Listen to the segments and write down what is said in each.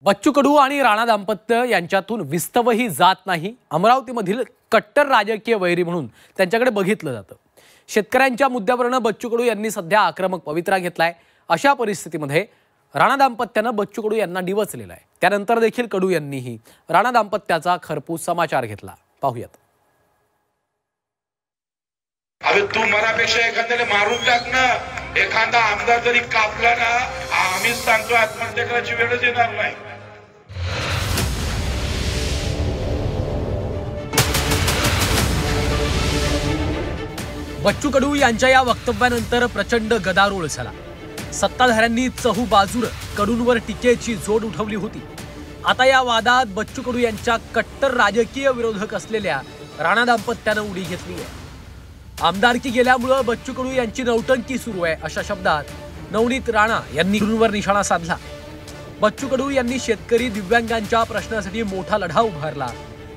बच्चू कडू आणि राणा दाम्पत्य यांच्यातून विस्तवही जात नाही। अमरावतीमधील कट्टर राजकीय वैरी म्हणून त्यांच्याकडे बघितलं जातं। शेतकऱ्यांच्या मुद्द्यावरून बच्चू कडू यांनी सध्या आक्रमक पवित्रा घेतलाय। अशा परिस्थितीमध्ये राणा दाम्पत्यानं बच्चू कडू यांना डिवचलेलं आहे। त्यानंतर देखील कडू यांनीही राणा दाम्पत्याचा खरपूस समाचार घेतला। पाहूयात। अबे तू मरापेक्षा एखाद्याला मारून टाक ना, एखादा आमदार जरी कापला ना, आम्हीच सांगतो आत्महत्या करायची वेळच येणार नाही। बच्चू कडू यांच्या या वक्तव्यानंतर प्रचंड गदारोळ झाला। सत्ताधाऱ्यांनी चहूबाजूने कडूंवर टीकेची जोड उठवली होती। आता या वादात बच्चू कडू यांच्या कट्टर राजकीय विरोधक असलेल्या राणा दाम्पत्यानं उडी घेतली आहे। आमदारकी गेल्यामुळे बच्चू कडू यांची नौटंकी सुरू आहे अशा शब्दात नवनीत राणा यांनी कडूंवर निशाणा साधला। बच्चू कडू यांनी शेतकरी दिव्यांगांच्या प्रश्नासाठी मोठा लढा उभारला।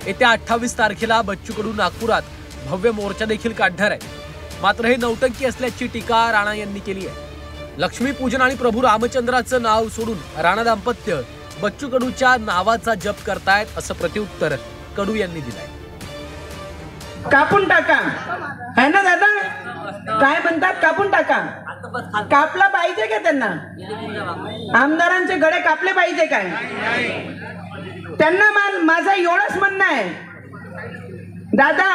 येत्या 28 तारखेला बच्चू कडू नागपुरात भव्य मोर्चा देखील काढणार आहे। मात्र हे नौटंकी असल्याची टीका राणा यांनी केली आहे। लक्ष्मीपूजन आणि प्रभू रामचंद्राचं नाव सोडून राणा दाम्पत्य बच्चू कडूच्या नावाचा जप करतायत असं प्रत्युत्तर कडू यांनी दिलंय। कापून टाका है ना दादा, काय म्हणतात कापून टाका। कापला पाहिजे का त्यांना? आमदारांचे गळे कापले पाहिजे काय? त्यांना माझा एवढंच म्हणणं आहे, दादा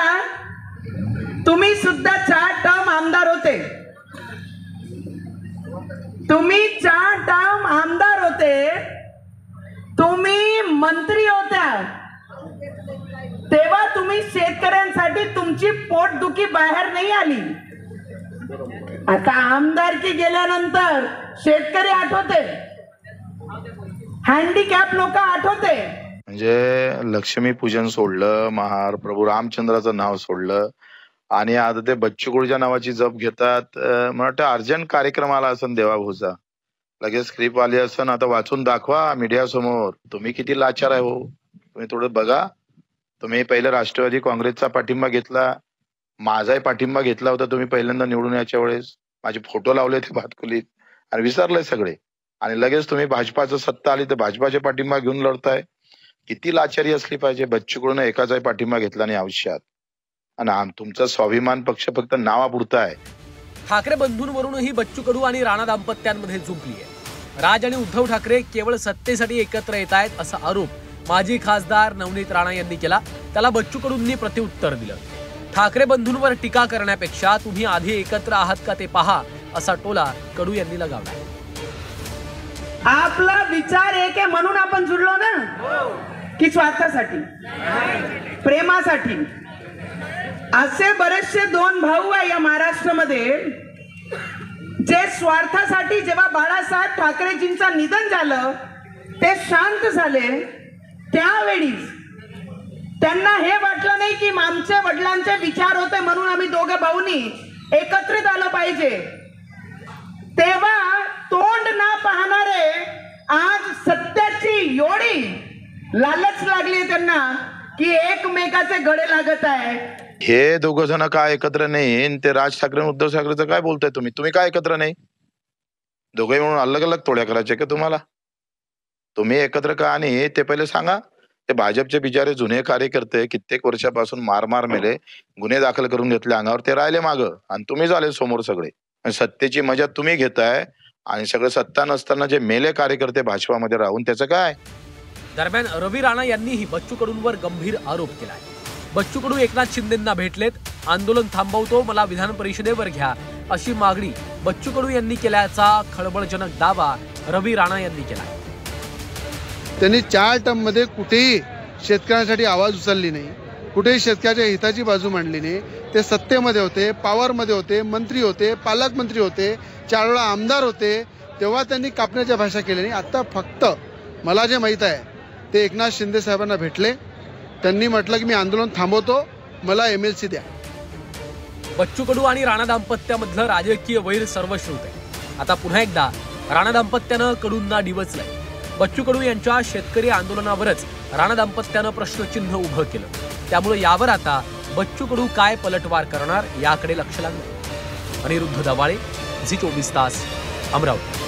तुम्ही सुद्धा 4 टर्म आमदार होते, तुम्ही 4 टर्म आमदार होते, तुम्ही मंत्री होत्या, तेव्हा तुम्ही शेतकऱ्यांसाठी तुमची पोटदुखी बाहेर नाही आली। आता आमदारकी गेल्यानंतर शेतकरी आठवते, हँडिकॅप लोक आठवते। म्हणजे लक्ष्मी पूजन सोडलं, महार प्रभू रामचंद्राचं नाव सोडलं आणि आता ते बच्चू कडूच्या नावाची जप घेतात। मला वाटतं अर्जंट कार्यक्रमाला असं देवाभाऊचा लगेच स्क्रिप्ट आली असं, आता वाचून दाखवा मीडिया समोर। तुम्ही किती लाचार आहे हो, तुम्ही थोडं बघा। तुम्ही पहिले राष्ट्रवादी काँग्रेसचा पाठिंबा घेतला, माझाही पाठिंबा घेतला होता तुम्ही पहिल्यांदा निवडून याच्या वेळेस, माझे फोटो लावले ते भातकुलीत आणि विसरले सगळे, आणि लगेच तुम्ही भाजपाचं सत्ता आली तर भाजपाचे पाठिंबा घेऊन लढताय। किती लाचारी असली पाहिजे। बच्चू कडून एकाचाही पाठिंबा घेतला नाही आयुष्यात, आणि तुमचा स्वाभिमान पक्ष फक्त नावापुरता आहे। ठाकरे बंधूंवरूनही बच्चू कडू आणि राणा दाम्पत्यांमध्ये झुंपली आहे। राज आणि उद्धव ठाकरे केवळ सत्तेसाठी एकत्र येत आहेत असा आरोप माजी खासदार नवनीत राणा यांनी केला। त्याला बच्चू कडूंनी प्रत्युत्तर दिलं। ठाकरे बंधूंवर टीका करण्यापेक्षा तुम्ही आधी एकत्र आहात का ते पहा असा टोला कडू यांनी लगावला। आपला विचार एक आहे म्हणून आपण जुळलो ना, की स्वार्थासाठी, प्रेमासाठी? असे बरेचसे 2 भाऊ आहे या महाराष्ट्रामध्ये जे स्वार्थासाठी, जेव्हा बाळासाहेब ठाकरेजींचं निधन झालं ते शांत झाले, त्यावेळी त्यांना हे वाटलं नाही की आमचे वडिलांचे विचार होते म्हणून आम्ही दोघे भाऊनी एकत्रित आलं पाहिजे। तेव्हा तोंड ना पाहणारे आज सत्याची एवढी लालच लागली त्यांना की एकमेकाचे गळे लागत आहे। हे दोघं जण काय एकत्र नाही? ते राज ठाकरे आणि उद्धव ठाकरेचं काय बोलताय तुम्ही? तुम्ही काय एकत्र नाही? दोघे म्हणून अलग अलग तोड्या करायचे का तुम्हाला? तुम्ही एकत्र का नाही ते पहिले सांगा। ते भाजपचे बिचारे जुने कार्यकर्ते कित्येक वर्षापासून मार मेले, गुन्हे दाखल करून घेतले अंगावर, ते राहिले मागं आणि तुम्ही झाले समोर सगळे। सत्तेची मजा तुम्ही घेताय आणि सगळं सत्ता नसताना जे मेले कार्यकर्ते भाजपामध्ये राहून त्याचं काय? दरम्यान रवी राणा यांनीही बच्चू कडूंवर गंभीर आरोप केलाय। बच्चू कडू एकनाथ शिंदेंना भेटलेत, आंदोलन थांबवतो, मला विधान परिषदेवर घ्या अशी मागणी बच्चू कडू यांनी केल्याचा खळबळजनक दावा रवी राणा यांनी केलाय। त्यांनी 4 टर्म मध्ये कुठेही शेतकऱ्यांसाठी आवाज उचलली नाही, कुठेही शेतकऱ्याच्या हिताची बाजू मांडली नाही। ते सत्तेमध्ये होते, पॉवरमध्ये होते, मंत्री होते, पालकमंत्री होते, 4 वेळा आमदार होते, तेव्हा त्यांनी कापण्याच्या भाषा केली नाही। आता फक्त मला जे माहीत आहे ते एकनाथ शिंदे साहेबांना भेटले, त्यांनी म्हटलं की मी आंदोलन थांबवतो, मला MLC द्या। बच्चू कडू आणि राणा दाम्पत्यामधलं राजकीय वैर सर्वश्रुत आहे। आता पुन्हा एकदा राणा दाम्पत्यानं कडूंना डिवचलंय। बच्चू कडू यांच्या शेतकरी आंदोलनावरच राणा दाम्पत्यानं प्रश्नचिन्ह उभं केलं। त्यामुळे यावर आता बच्चू कडू काय पलटवार करणार याकडे लक्ष लागलं। अनिरुद्ध दवाळे, झी 24 तास, अमरावती।